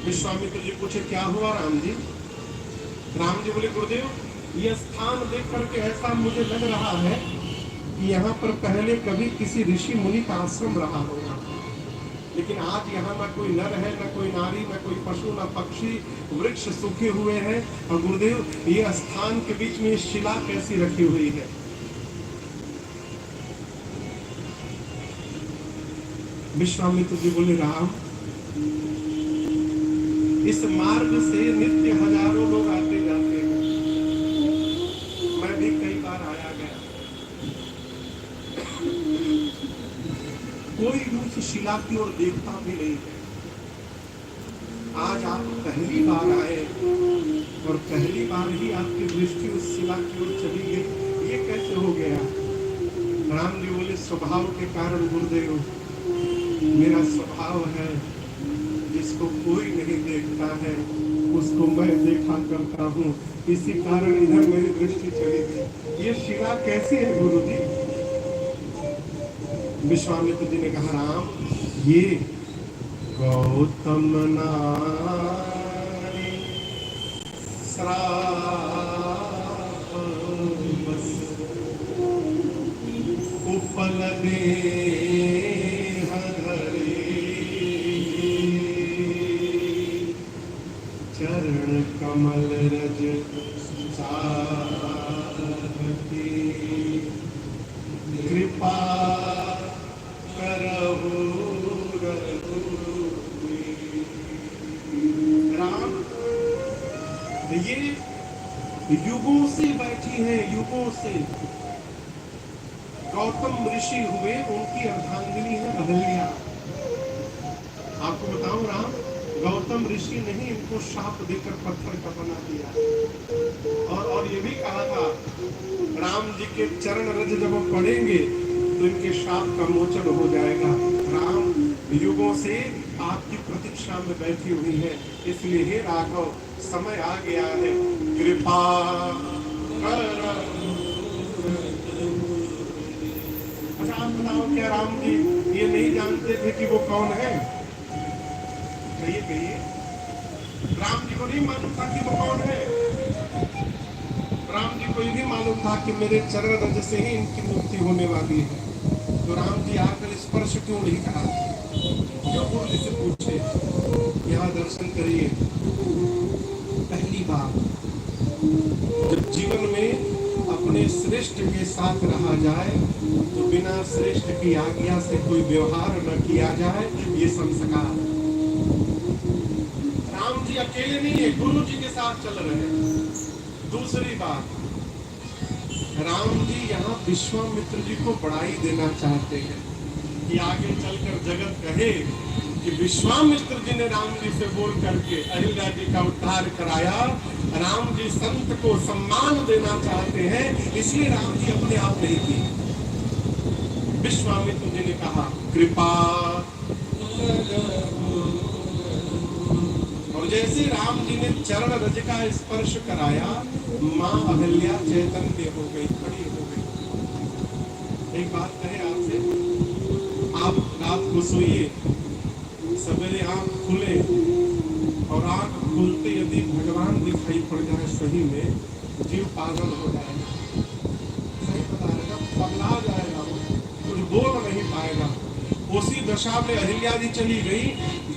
विश्वामित्र जी पूछे क्या हुआ राम जी? राम जी बोले गुरुदेव, यह स्थान देख करके ऐसा मुझे लग रहा है कि यहाँ पर पहले कभी किसी ऋषि मुनि का आश्रम रहा होगा, लेकिन आज यहाँ न कोई नर है, न कोई नारी, न कोई पशु, न पक्षी, वृक्ष सूखे हुए हैं। और गुरुदेव, ये स्थान के बीच में शिला कैसी रखी हुई है? विश्वामित्र जी बोले राम, इस मार्ग से नित्य हजारों लोग आते जाते हैं, मैं भी कई बार आया गया, कोई भी उस शिला की ओर देखता भी नहीं है। आज आप पहली बार आए और पहली बार ही आपकी दृष्टि उस शिला की ओर चली गई, ये कैसे हो गया? राम जी बोले स्वभाव के कारण गुरुदेव, मेरा स्वभाव है जिसको कोई नहीं देखता है उसको मैं देखा करता हूँ, इसी कारण इधर मेरी दृष्टि चली गई। ये शिला कैसी है गुरु जी? विश्वामित्र जी ने कहा राम, ये गौतम नारी उपल चरण कमल रज चाहती, कृपा करहु राम। ये युगों से बैठी है, युगों से। गौतम ऋषि हुए, उनकी अर्धांगिनी है अहल्या। आपको बताऊं राम, गौतम ऋषि ने ही इनको शाप देकर पत्थर का बना दिया। और ये भी कहा था, राम जी के चरण रज जब पड़ेंगे तो इनके शाप का मोचन हो जाएगा। राम युगों से आपकी प्रतीक्षा में बैठी हुई है, इसलिए हे राघव, समय आ गया है, कृपा कर। अच्छा आप बताओ, क्या राम जी ये नहीं जानते थे कि वो कौन है? कहिए, राम जी को नहीं मालूम था कि वो कौन है? राम जी को ये भी मालूम था कि मेरे चरण रज से ही इनकी मुक्ति होने वाली है। तो राम जी आकर स्पर्श क्यों नहीं करा? क्यों गुरु जी से पूछे? यहाँ दर्शन करिए। पहली बार जब जीवन में अपने श्रेष्ठ के साथ रहा जाए तो बिना श्रेष्ठ की आज्ञा से कोई व्यवहार न किया जाए, ये संस्कार। राम जी अकेले नहीं है, गुरु जी के साथ चल रहे हैं। दूसरी बात, राम जी यहाँ विश्वामित्र जी को बड़ाई देना चाहते हैं कि आगे चलकर जगत कहे कि विश्वामित्र जी ने राम जी से बोल करके अहिल्या जी का उद्धार कराया। राम जी संत को सम्मान देना चाहते हैं, इसलिए राम जी अपने आप नहीं किए। विश्वामित्र जी ने कहा कृपा, और जैसे राम जी ने चरण रज का स्पर्श कराया, माँ अहल्या चैतन्य हो गई, खड़ी हो गई। एक बात कहे आपसे, आप रात को सोइए, सवेरे आंख खुले और आंख खुलते यदि भगवान दिखाई पड़ जाए सही में, जीव पागल हो जाएगा, सही बता रहेगा, पगला जाएगा, कुछ बोल नहीं पाएगा। उसी दशा में अहिल्या जी चली गई,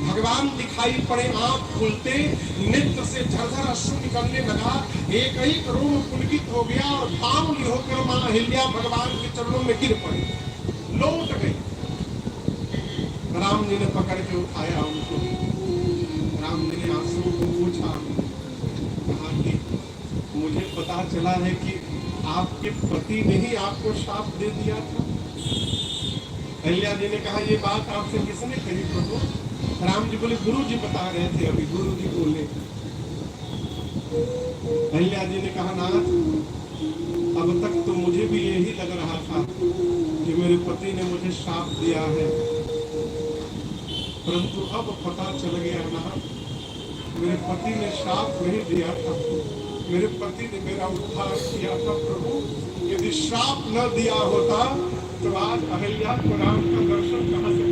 भगवान दिखाई पड़े, आंख खुलते नेत्र से झरझर अश्रु निकलने लगा, एक रोम पुलकित हो गया और बावली होकर मां अहिल्या भगवान के चरणों में गिर पड़ी, लौट गई। राम जी ने पकड़ के उठाया उनको। राम जी ने आंसू को पूछा, कहा कि मुझे पता चला है कि आपके पति ने ही आपको शाप दे दिया था। अहिल्या जी ने कहा ये बात आपसे किसने कही प्रभु? राम जी बोले गुरु जी बता रहे थे, अभी गुरु जी बोले। अहिल्या जी ने कहा नाथ, अब तक तो मुझे भी यही लग रहा था कि मेरे पति ने मुझे शाप दिया है, परंतु अब पता चल गया ना, मेरे पति ने शाप नहीं दिया था, मेरे पति ने मेरा उद्धार किया था। प्रभु यदि शाप न दिया होता तो आज अहिल्या को राम का दर्शन कहाँ से